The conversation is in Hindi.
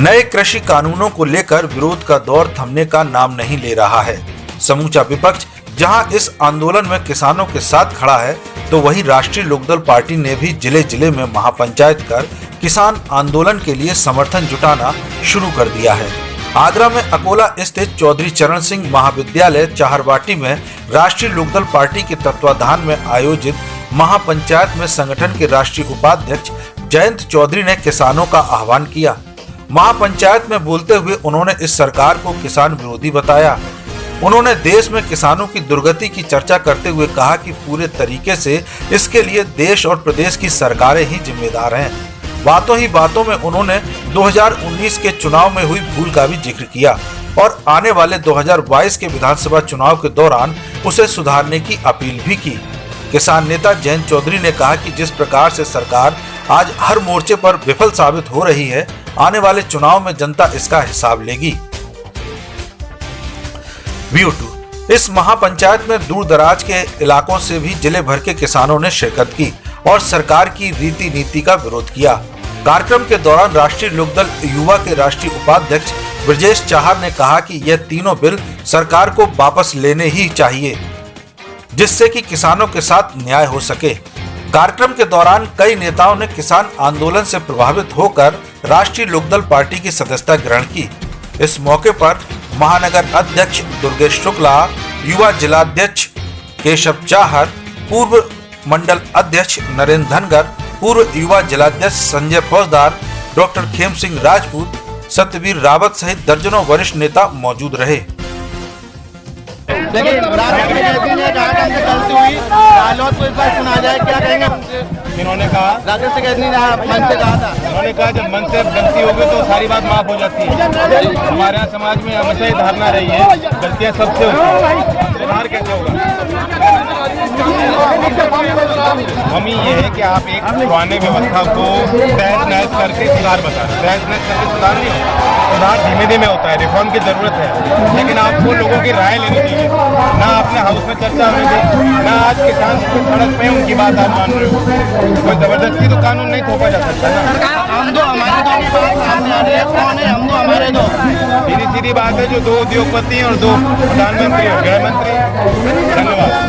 नए कृषि कानूनों को लेकर विरोध का दौर थमने का नाम नहीं ले रहा है। समूचा विपक्ष जहां इस आंदोलन में किसानों के साथ खड़ा है, तो वहीं राष्ट्रीय लोकदल पार्टी ने भी जिले जिले में महापंचायत कर किसान आंदोलन के लिए समर्थन जुटाना शुरू कर दिया है। आगरा में अकोला स्थित चौधरी चरण सिंह महाविद्यालय चाहरबाटी में राष्ट्रीय लोकदल पार्टी के तत्वाधान में आयोजित महापंचायत में संगठन के राष्ट्रीय उपाध्यक्ष जयंत चौधरी ने किसानों का आह्वान किया। महापंचायत में बोलते हुए उन्होंने इस सरकार को किसान विरोधी बताया। उन्होंने देश में किसानों की दुर्गति की चर्चा करते हुए कहा कि पूरे तरीके से इसके लिए देश और प्रदेश की सरकारें ही जिम्मेदार हैं। बातों ही बातों में उन्होंने 2019 के चुनाव में हुई भूल का भी जिक्र किया और आने वाले 2022 के विधानसभा चुनाव के दौरान उसे सुधारने की अपील भी की। किसान नेता जयंत चौधरी ने कहा कि जिस प्रकार से सरकार आज हर मोर्चे पर विफल साबित हो रही है, आने वाले चुनाव में जनता इसका हिसाब लेगी। व्यू2 इस महापंचायत में दूर दराज के इलाकों से भी जिले भर के किसानों ने शिरकत की और सरकार की रीति नीति का विरोध किया। कार्यक्रम के दौरान राष्ट्रीय लोकदल युवा के राष्ट्रीय उपाध्यक्ष ब्रजेश चाहर ने कहा कि यह तीनों बिल सरकार को वापस लेने ही चाहिए, जिससे कि किसानों के साथ न्याय हो सके। कार्यक्रम के दौरान कई नेताओं ने किसान आंदोलन से प्रभावित होकर राष्ट्रीय लोकदल पार्टी की सदस्यता ग्रहण की। इस मौके पर महानगर अध्यक्ष दुर्गेश शुक्ला, युवा जिलाध्यक्ष केशव चाहर, पूर्व मंडल अध्यक्ष नरेंद्र धनगर, पूर्व युवा जिलाध्यक्ष संजय फौजदार, डॉक्टर खेम सिंह राजपूत, सत्यवीर रावत सहित दर्जनों वरिष्ठ नेता मौजूद रहे। देखिए, सुना जाए क्या कहेंगे? इन्होंने कहा राकेश से मन से कहा था, उन्होंने कहा जब मन से गलती होगी तो सारी बात माफ हो जाती है। हमारे यहाँ समाज में हमेशा ये धारणा रही है गलतियाँ सबसे होती है, सुधार कैसे होगा? हम ये है कि आप एक पुराने व्यवस्था को तहस नहस करके सुधार बता रहे, तहस नहस करके सुधार नहीं होता, सुधार धीमे धीमे होता है, रिफॉर्म की जरूरत है। लेकिन आपको लोगों की राय लेनी चाहिए, ना अपने हाउस में चर्चा होने दी, ना आज किसान सड़क पे उनकी बात आप मान रहे हो। कोई जबरदस्ती तो कानून नहीं थोपा जा सकता ना। हम दो हमारे दो की बात सामने आ रही है, कौन है हम दो हमारे दो? सीधी सीधी बात है, जो दो उद्योगपति और दो प्रधानमंत्री और गृह मंत्री। धन्यवाद।